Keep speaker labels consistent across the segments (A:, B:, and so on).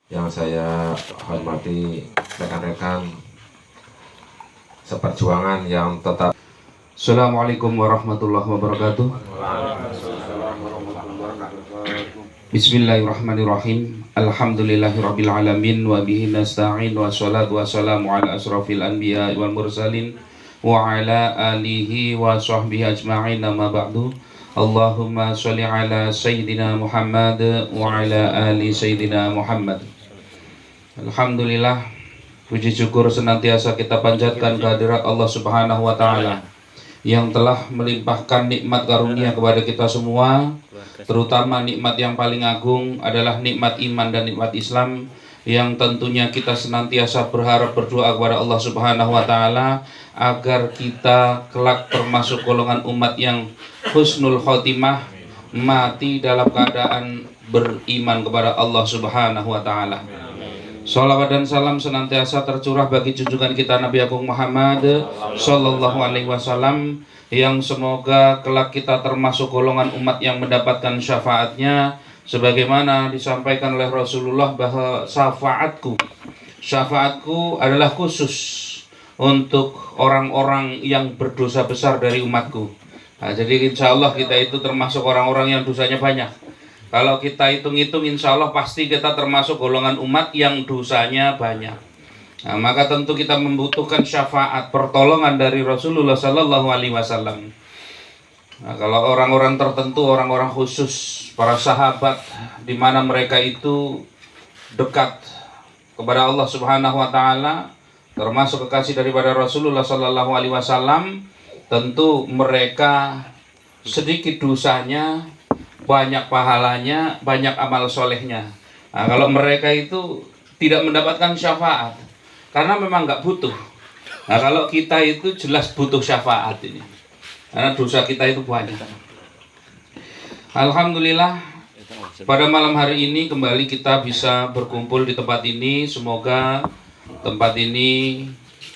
A: Yang saya hormati rekan-rekan seperjuangan yang tetap.
B: Assalamualaikum warahmatullahi wabarakatuh. Bismillahirrahmanirrahim. Alhamdulillahirabbil alamin wa bihi nasta'in wa sholatu wassalamu ala asrofil anbiya wal mursalin wa ala alihi wa sahbihi ajma'in, amma ba'du. Allahumma sholli ala sayyidina Muhammad wa ala ali sayyidina Muhammad. Alhamdulillah, puji syukur senantiasa kita panjatkan kehadirat Allah Subhanahu wa taala yang telah melimpahkan nikmat karunia kepada kita semua, terutama nikmat yang paling agung adalah nikmat iman dan nikmat Islam, yang tentunya kita senantiasa berharap berdoa kepada Allah Subhanahu wa taala agar kita kelak termasuk golongan umat yang husnul khotimah, mati dalam keadaan beriman kepada Allah Subhanahu wa taala. Salawat dan salam senantiasa tercurah bagi junjungan kita Nabi Agung Muhammad Sallallahu Alaihi Wasallam, yang semoga kelak kita termasuk golongan umat yang mendapatkan syafaatnya, sebagaimana disampaikan oleh Rasulullah bahwa syafaatku adalah khusus untuk orang-orang yang berdosa besar dari umatku. Nah, jadi insya Allah kita itu termasuk orang-orang yang dosanya banyak. Kalau kita hitung-hitung, insya Allah pasti kita termasuk golongan umat yang dosanya banyak. Nah, maka tentu kita membutuhkan syafaat, pertolongan dari Rasulullah Sallallahu Alaihi Wasallam. Nah, kalau orang-orang tertentu, orang-orang khusus, para sahabat, di mana mereka itu dekat kepada Allah Subhanahu Wa Taala, termasuk kekasih daripada Rasulullah Sallallahu Alaihi Wasallam, tentu mereka sedikit dosanya, banyak pahalanya, banyak amal solehnya. Nah, kalau mereka itu tidak mendapatkan syafaat, karena memang nggak butuh. Nah, kalau kita itu jelas butuh syafaat ini, karena dosa kita itu banyak. Alhamdulillah, pada malam hari ini kembali kita bisa berkumpul di tempat ini. Semoga tempat ini,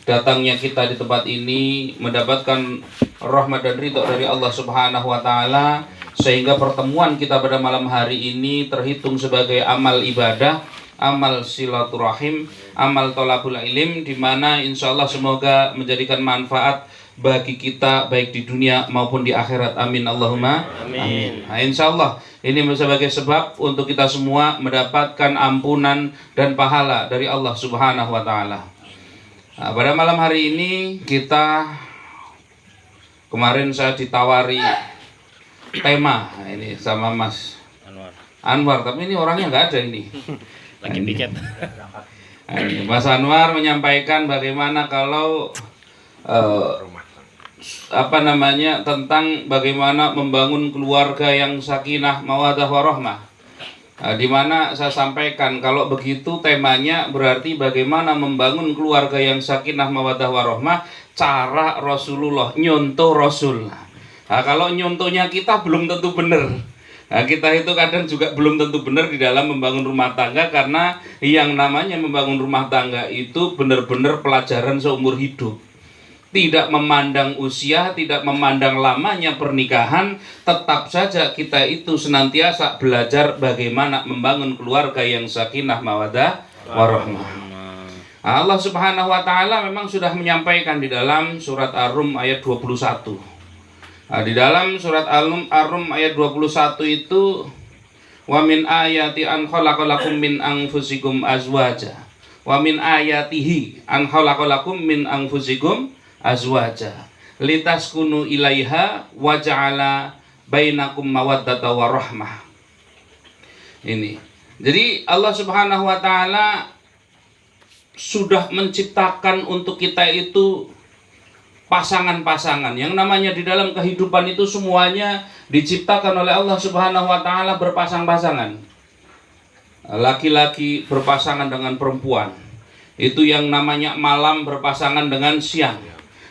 B: datangnya kita di tempat ini mendapatkan rahmat dan ridho dari Allah Subhanahu wa taala, sehingga pertemuan kita pada malam hari ini terhitung sebagai amal ibadah, amal silaturahim, amal tolabul ilim, di mana insya Allah semoga menjadikan manfaat bagi kita baik di dunia maupun di akhirat. Amin Allahumma amin. Nah, insya Allah ini sebagai sebab untuk kita semua mendapatkan ampunan dan pahala dari Allah Subhanahu wa taala. Nah, pada malam hari ini kemarin saya ditawari tema ini sama Mas Anwar, tapi ini orangnya nggak ada ini.
C: Lagi piket.
B: Mas Anwar menyampaikan bagaimana kalau tentang bagaimana membangun keluarga yang sakinah mawaddah warahmah. Di mana saya sampaikan kalau begitu temanya berarti bagaimana membangun keluarga yang sakinah mawaddah warahmah, cara Rasulullah, nyontoh Rasul. Nah, kalau nyontohnya kita belum tentu benar. Nah, kita itu kadang juga belum tentu benar di dalam membangun rumah tangga, karena yang namanya membangun rumah tangga itu benar-benar pelajaran seumur hidup. Tidak memandang usia, tidak memandang lamanya pernikahan, tetap saja kita itu senantiasa belajar bagaimana membangun keluarga yang sakinah mawaddah warahmah. Allah Subhanahu wa taala memang sudah menyampaikan di dalam surat Ar-Rum ayat 21. Nah, di dalam surat Ar-Rum ayat 21 itu, wa min ayati an khalaqalakum min anfusikum azwaja, wa min ayatihi an khalaqalakum min anfusikum azwaja litaskunu ilaiha wa ja'ala bainakum mawaddata wa rahmah. Ini. Jadi Allah Subhanahu wa taala sudah menciptakan untuk kita itu pasangan-pasangan. Yang namanya di dalam kehidupan itu semuanya diciptakan oleh Allah Subhanahu wa taala berpasang-pasangan. Laki-laki berpasangan dengan perempuan. Itu yang namanya malam berpasangan dengan siang.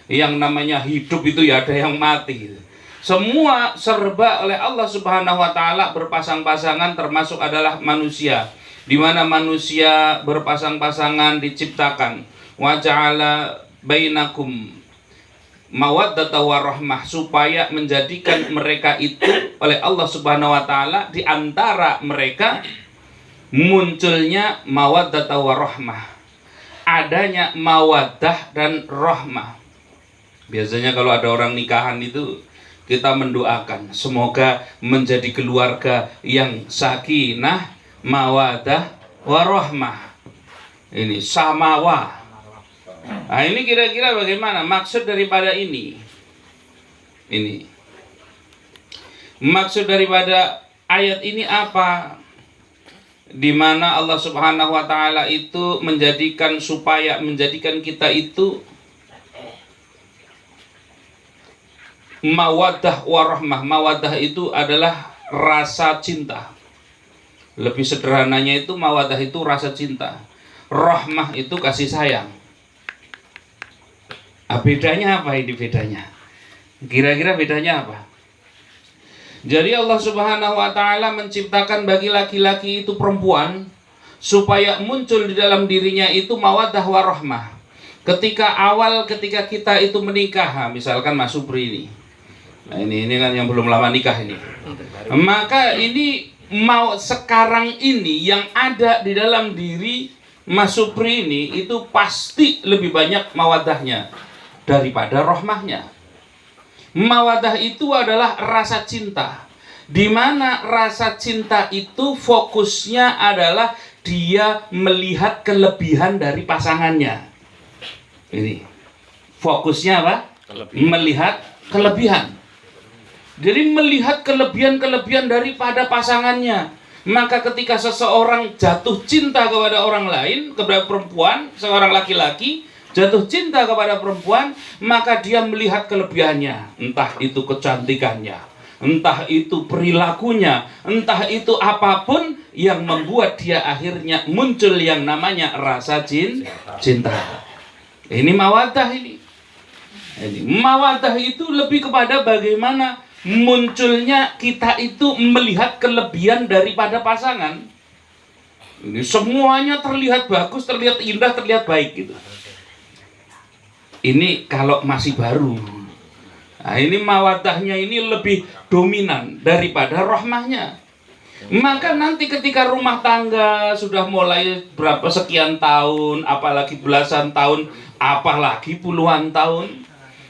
B: Yang namanya hidup itu ya ada yang mati. Semua serba oleh Allah Subhanahu wa taala berpasang-pasangan, termasuk adalah manusia. Di mana manusia berpasang-pasangan diciptakan. Wa ja'ala bainakum mawaddata warahmah, supaya menjadikan mereka itu oleh Allah Subhanahu wa taala di antara mereka munculnya mawaddah warahmah, adanya mawaddah dan rahmah. Biasanya kalau ada orang nikahan itu kita mendoakan semoga menjadi keluarga yang sakinah, mawaddah, warahmah. Ini samawa. Nah, ini kira-kira bagaimana maksud daripada ini? Ini maksud daripada ayat ini apa? Di mana Allah Subhanahu wa taala itu menjadikan kita itu mawaddah warahmah. Mawaddah itu adalah rasa cinta. Lebih sederhananya itu mawaddah itu rasa cinta. Rahmah itu kasih sayang. Bedanya apa ini bedanya? Kira-kira bedanya apa? Jadi Allah Subhanahu wa taala menciptakan bagi laki-laki itu perempuan supaya muncul di dalam dirinya itu mawaddah warahmah. Ketika kita itu menikah, misalkan Mas Supri ini. Nah, ini kan yang belum lama nikah ini. Maka ini sekarang ini yang ada di dalam diri Mas Supri ini itu pasti lebih banyak mawaddahnya daripada rahmahnya. Mawaddah itu adalah rasa cinta, di mana rasa cinta itu fokusnya adalah dia melihat kelebihan dari pasangannya. Ini fokusnya apa? Melihat kelebihan. Jadi melihat kelebihan-kelebihan daripada pasangannya. Maka ketika seseorang jatuh cinta kepada orang lain, kepada perempuan, seorang laki-laki jatuh cinta kepada perempuan, maka dia melihat kelebihannya, entah itu kecantikannya, entah itu perilakunya, entah itu apapun yang membuat dia akhirnya muncul yang namanya rasa cinta. Ini mawaddah ini. Mawaddah itu lebih kepada bagaimana munculnya kita itu melihat kelebihan daripada pasangan. Ini semuanya terlihat bagus, terlihat indah, terlihat baik gitu. Ini kalau masih baru. Nah, ini mawaddahnya ini lebih dominan daripada rahmahnya. Maka nanti ketika rumah tangga sudah mulai berapa sekian tahun, apalagi belasan tahun, apalagi puluhan tahun,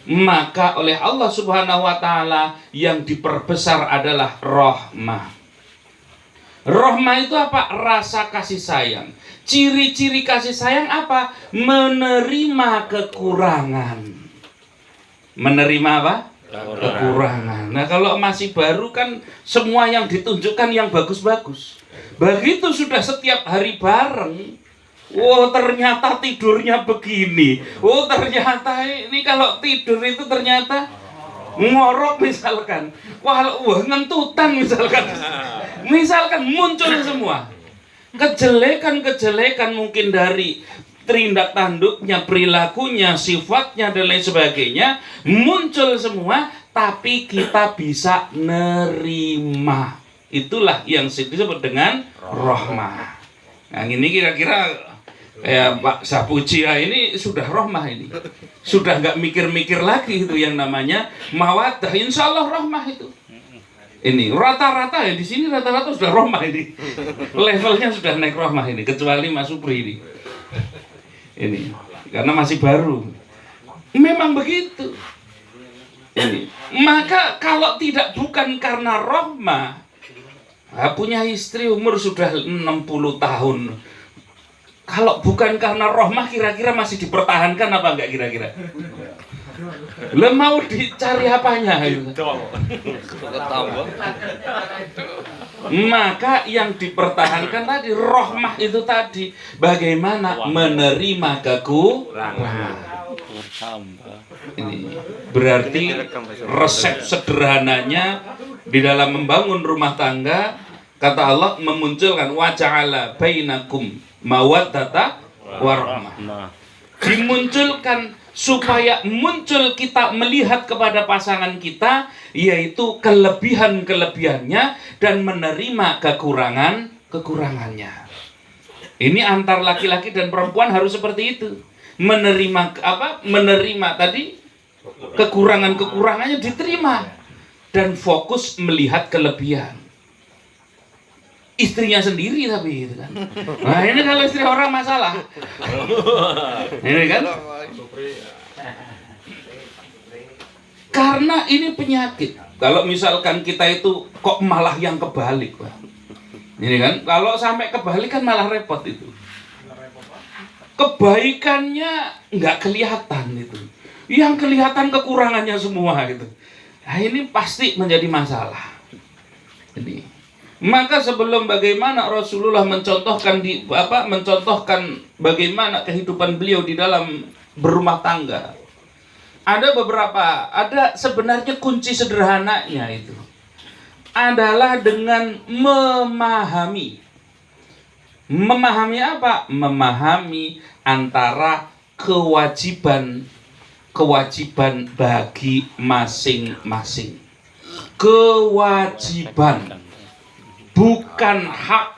B: maka oleh Allah Subhanahu wa taala yang diperbesar adalah rahmah. Rahmah itu apa? Rasa kasih sayang. Ciri-ciri kasih sayang apa? Menerima kekurangan. Menerima apa? Kekurangan. Nah, kalau masih baru kan semua yang ditunjukkan yang bagus-bagus. Begitu sudah setiap hari bareng, oh ternyata tidurnya begini. Oh ternyata ini kalau tidur itu ternyata ngorok misalkan. Wah ngentutan misalkan. Misalkan muncul semua kejelekan-kejelekan mungkin dari tindak tanduknya, perilakunya, sifatnya dan lain sebagainya muncul semua, tapi kita bisa nerima. Itulah yang disebut dengan rahmah. Nah ini kira-kira Pak Sapucia ini sudah rahmah ini. Sudah nggak mikir-mikir lagi itu yang namanya mawaddah. Insya Allah rahmah itu. Ini rata-rata ya di sini rata-rata sudah rahmah ini. Levelnya sudah naik rahmah ini, kecuali Mas Supri ini. Ini karena masih baru. Memang begitu. Ini. Maka kalau tidak bukan karena rahmah, punya istri umur sudah 60 tahun. Kalau bukan karena rahmah kira-kira masih dipertahankan apa enggak kira-kira? Lah mau dicari apanya? Maka yang dipertahankan tadi rahmah itu tadi bagaimana menerima kekurangan. Ini berarti resep sederhananya di dalam membangun rumah tangga, kata Allah memunculkan wa ja'ala bainakum mawaddata warahmah. Dimunculkan supaya muncul kita melihat kepada pasangan kita, yaitu kelebihan-kelebihannya dan menerima kekurangannya. Ini antar laki-laki dan perempuan harus seperti itu. Menerima apa? Menerima tadi kekurangannya diterima dan fokus melihat kelebihan. istrinya sendiri tapi gitu kan. Nah ini kalau istri orang masalah. Ini kan? Karena ini penyakit. Kalau misalkan kita itu kok malah yang kebalik, Pak. Ini kan? Kalau sampai kebalik kan malah repot itu. Kebaikannya nggak kelihatan itu. Yang kelihatan kekurangannya semua itu. Nah ini pasti menjadi masalah. Ini. Maka sebelum bagaimana Rasulullah mencontohkan bagaimana kehidupan beliau di dalam berumah tangga. Ada sebenarnya kunci sederhananya itu adalah dengan memahami. Memahami apa? Memahami antara kewajiban bagi masing-masing. Kewajiban bukan hak.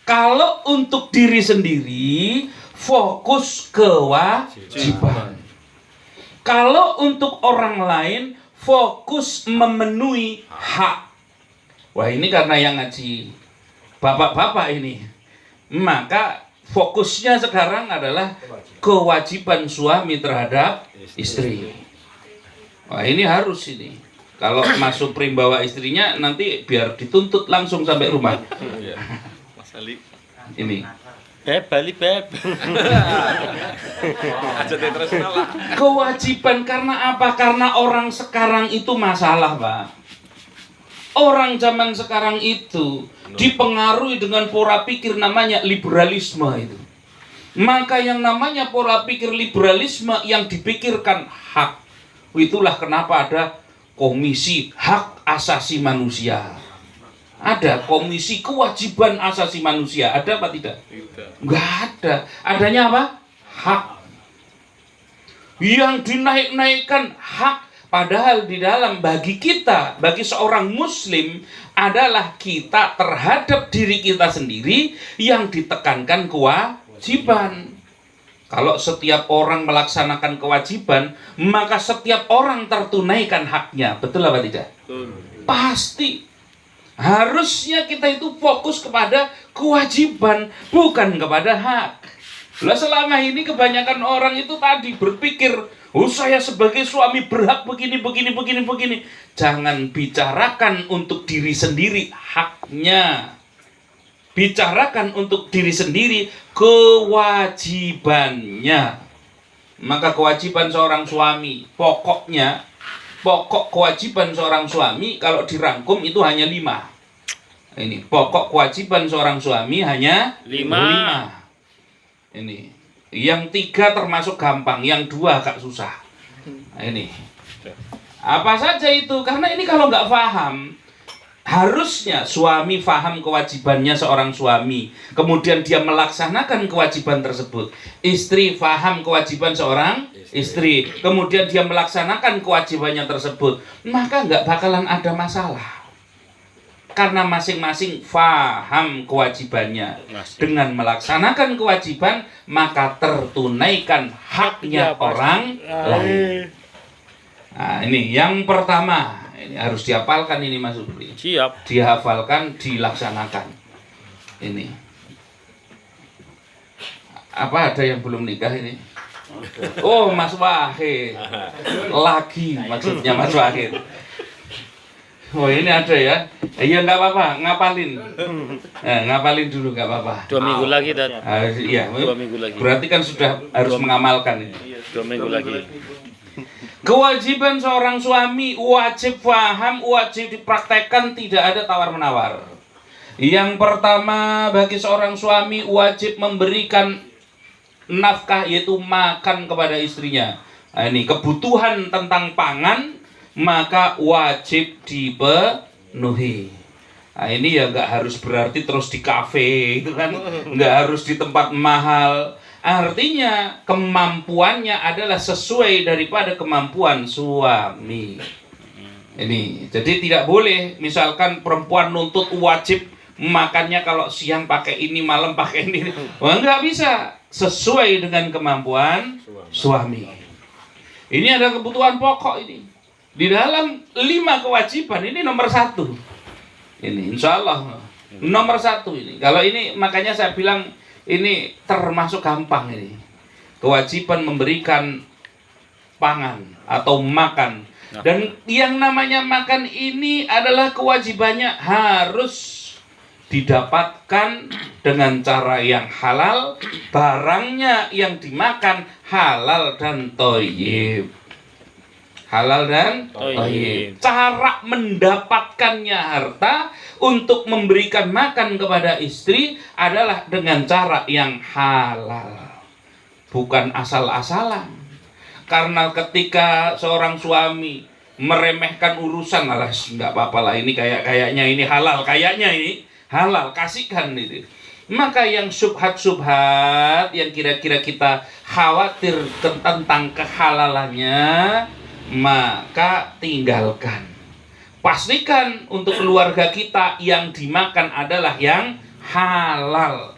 B: Kalau untuk diri sendiri, fokus kewajiban. Kalau untuk orang lain, fokus memenuhi hak. Wah ini karena yang ngaji bapak-bapak ini. Maka fokusnya sekarang adalah kewajiban suami terhadap istri. Wah ini harus ini. Kalau masuk primbawa istrinya nanti biar dituntut langsung sampai rumah.
C: Mas Ali.
B: Ini.
C: Bali beb.
B: Kewajiban karena apa? Karena orang sekarang itu masalah, Pak. Orang zaman sekarang itu dipengaruhi dengan pola pikir namanya liberalisme itu. Maka yang namanya pola pikir liberalisme yang dipikirkan hak. Itulah kenapa ada Komisi Hak Asasi Manusia. Ada Komisi Kewajiban Asasi Manusia. Ada apa tidak? Enggak ada. Adanya apa? Hak. Yang dinaik-naikkan hak. Padahal di dalam bagi kita, bagi seorang muslim adalah kita terhadap diri kita sendiri yang ditekankan kewajiban. Kalau setiap orang melaksanakan kewajiban, maka setiap orang tertunaikan haknya. Betul apa tidak? Pasti. Harusnya kita itu fokus kepada kewajiban, bukan kepada hak. Lah selama ini kebanyakan orang itu tadi berpikir, oh saya sebagai suami berhak begini. Jangan bicarakan untuk diri sendiri haknya. Bicarakan untuk diri sendiri kewajibannya. Maka kewajiban seorang suami, pokok kewajiban seorang suami kalau dirangkum itu hanya 5. Ini pokok kewajiban seorang suami hanya 5. Ini yang 3 termasuk gampang, yang 2 agak susah. Nah, ini apa saja itu? Karena ini kalau nggak paham, harusnya suami paham kewajibannya seorang suami, kemudian dia melaksanakan kewajiban tersebut. Istri paham kewajiban seorang istri, kemudian dia melaksanakan kewajibannya tersebut. Maka nggak bakalan ada masalah. Karena masing-masing paham kewajibannya. Dengan melaksanakan kewajiban, maka tertunaikan haknya orang lain. Nah ini yang pertama. Ini harus dihafalkan ini Mas Ubri.
C: Siap.
B: Dihafalkan, dilaksanakan. Ini. Apa ada yang belum nikah ini? Oh Mas Wahid. Lagi maksudnya Mas Wahid. Oh ini ada ya. Iya nggak apa-apa, ngapalin. Ngapalin dulu nggak apa-apa.
C: 2 minggu lagi dan.
B: Iya.
C: 2 minggu lagi.
B: Berarti kan sudah harus mengamalkan ini.
C: 2 minggu lagi.
B: Kewajiban seorang suami wajib paham, wajib dipraktekkan, tidak ada tawar-menawar. Yang pertama, bagi seorang suami wajib memberikan nafkah, yaitu makan kepada istrinya. Nah, ini kebutuhan tentang pangan, maka wajib dipenuhi. Nah, ini ya nggak harus berarti terus di kafe, itu kan, nggak harus di tempat mahal. Artinya kemampuannya adalah sesuai daripada kemampuan suami. Ini jadi tidak boleh misalkan perempuan nuntut wajib makannya kalau siang pakai ini, malam pakai ini. Wah, nggak bisa, sesuai dengan kemampuan suami. Ini ada kebutuhan pokok ini. Di dalam 5 kewajiban ini nomor 1. Ini insya Allah nomor satu ini. Kalau ini makanya saya bilang ini termasuk gampang ini. Kewajiban memberikan pangan atau makan. Dan yang namanya makan ini adalah kewajibannya harus didapatkan dengan cara yang halal, barangnya yang dimakan halal dan thayyib. Halal dan thayyib. Cara mendapatkannya harta untuk memberikan makan kepada istri adalah dengan cara yang halal, bukan asal-asalan. Karena ketika seorang suami meremehkan urusan, alah nggak apa-apa lah, ini kayaknya ini halal, kayaknya ini halal, kasihkan itu. Maka yang subhat-subhat yang kira-kira kita khawatir tentang kehalalannya, maka tinggalkan. Pastikan untuk keluarga kita yang dimakan adalah yang halal.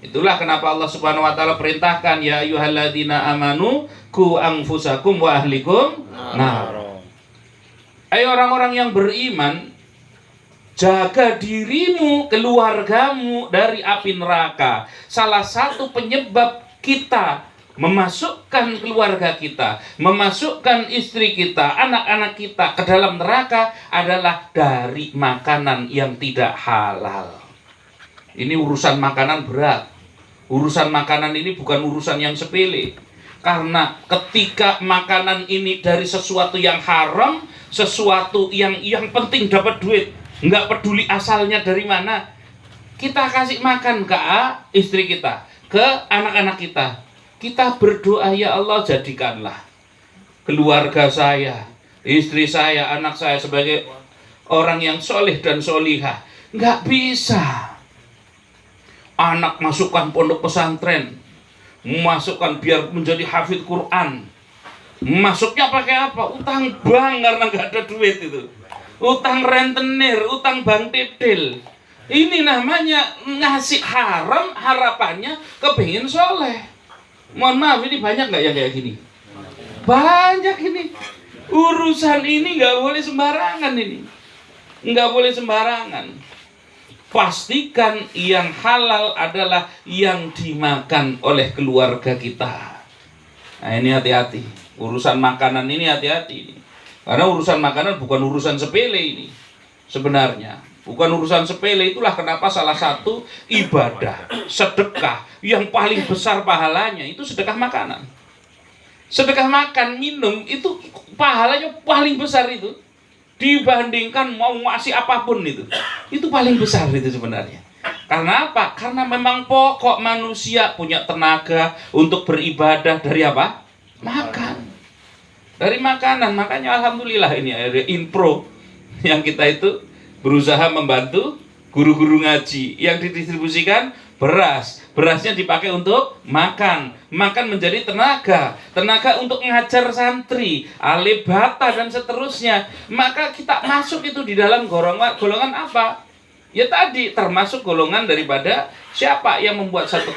B: Itulah kenapa Allah Subhanahu wa taala perintahkan, ya ayyuhalladzina amanu qu anfusakum wa ahlikum nar. Ayo orang-orang yang beriman, jaga dirimu, keluargamu dari api neraka. Salah satu penyebab kita memasukkan keluarga kita, memasukkan istri kita, anak-anak kita ke dalam neraka adalah dari makanan yang tidak halal. Ini urusan makanan berat. Urusan makanan ini bukan urusan yang sepele. Karena ketika makanan ini dari sesuatu yang haram, sesuatu yang penting dapat duit, nggak peduli asalnya dari mana, kita kasih makan ke istri kita, ke anak-anak kita. Kita berdoa, ya Allah jadikanlah keluarga saya, istri saya, anak saya sebagai orang yang soleh dan solihah. Nggak bisa anak masukkan pondok pesantren, masukkan biar menjadi hafid Quran. Masuknya pakai apa? Utang bank karena nggak ada duit itu. Utang rentenir, utang bank titil. Ini namanya ngasih haram, harapannya kepingin soleh. Mohon maaf, ini banyak nggak yang kayak gini? Banyak ini. Urusan ini nggak boleh sembarangan ini. Nggak boleh sembarangan. Pastikan yang halal adalah yang dimakan oleh keluarga kita. Nah ini hati-hati. Urusan makanan ini hati-hati ini. Karena urusan makanan bukan urusan sepele ini. Sebenarnya bukan urusan sepele. Itulah kenapa salah satu ibadah sedekah yang paling besar pahalanya itu sedekah makanan. Sedekah makan, minum itu pahalanya paling besar itu. Dibandingkan mau ngasih apapun itu paling besar itu sebenarnya. Karena apa? Karena memang pokok manusia punya tenaga untuk beribadah dari apa? Makan. Dari makanan. Makanya alhamdulillah ini ada Inpro yang kita itu berusaha membantu guru-guru ngaji yang didistribusikan beras. Berasnya dipakai untuk makan. Makan menjadi tenaga. Tenaga untuk ngajar santri, alif bata dan seterusnya. Maka kita masuk itu di dalam golongan apa? Ya tadi termasuk golongan daripada siapa yang membuat satu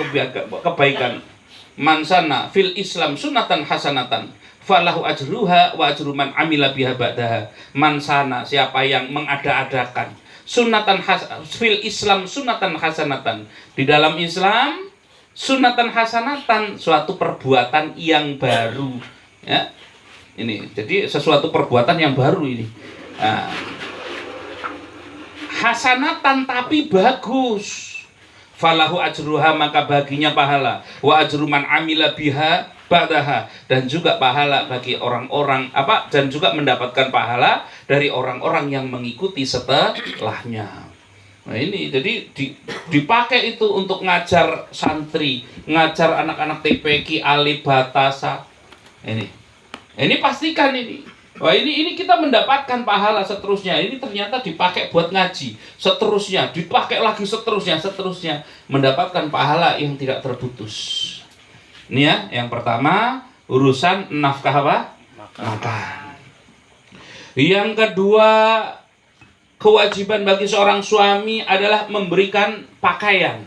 B: kebaikan. Mansana fil Islam sunatan hasanatan falahu ajruha wa ajru man amila biha ba'daha. Mansana, siapa yang mengada-adakan sunatan fil Islam sunatan hasanatan, di dalam Islam sunatan hasanatan, suatu perbuatan yang baru, ya. Ini jadi sesuatu perbuatan yang baru ini. Nah, hasanatan tapi bagus. Falahu ajruha, maka baginya pahala, wa ajru man amila biha ba'daha, dan juga pahala bagi orang-orang dan juga mendapatkan pahala dari orang-orang yang mengikuti setelahnya. Nah ini jadi dipakai itu untuk ngajar santri, ngajar anak-anak TPQ, alif batasa. Ini pastikan ini. Wah ini kita mendapatkan pahala seterusnya. Ini ternyata dipakai buat ngaji, seterusnya dipakai lagi seterusnya mendapatkan pahala yang tidak terputus. Ini ya, yang pertama urusan nafkah apa? Makan. Yang kedua, kewajiban bagi seorang suami adalah memberikan pakaian.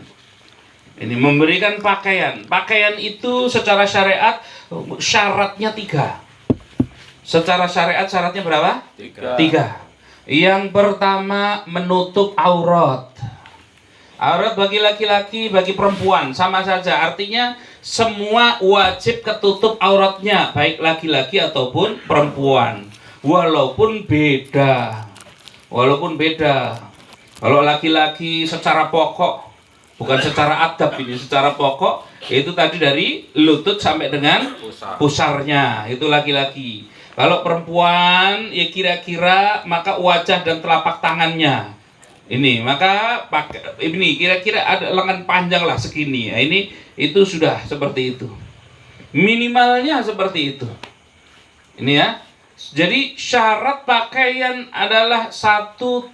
B: Ini memberikan pakaian. Pakaian itu secara syariat syaratnya 3. Secara syariat syaratnya berapa? 3. Yang pertama, menutup aurat. Aurat bagi laki-laki, bagi perempuan sama saja. Artinya semua wajib ketutup auratnya, baik laki-laki ataupun perempuan. Walaupun beda. Kalau laki-laki secara pokok, bukan secara adab ini, secara pokok, itu tadi dari lutut sampai dengan pusarnya, itu laki-laki. Kalau perempuan, ya kira-kira maka wajah dan telapak tangannya. Ini maka ini kira-kira ada lengan panjang lah segini. Nah, ini itu sudah seperti itu. Minimalnya seperti itu. Ini ya. Jadi syarat pakaian adalah satu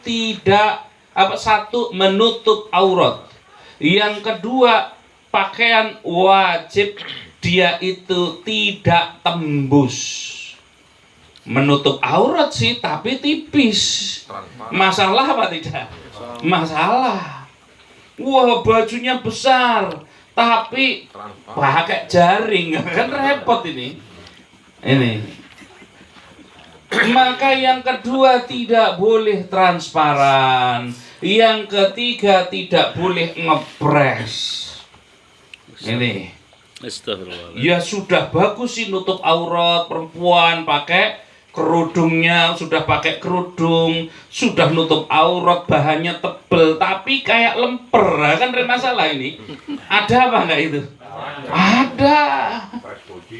B: menutup aurat. Yang kedua, pakaian wajib dia itu tidak tembus. Menutup aurat sih tapi tipis. Masalah apa tidak? Masalah. Wah, bajunya besar tapi pakai jaring, kan repot ini. Maka yang kedua tidak boleh transparan. Yang ketiga tidak boleh ngepres. Ini.
C: Astagfirullah.
B: Ya sudah bagus sih nutup aurat perempuan pakai kerudungnya, sudah pakai kerudung, sudah nutup aurat, bahannya tebel, tapi kayak lemper, kan masalah ini. Ada apa enggak itu? Ada.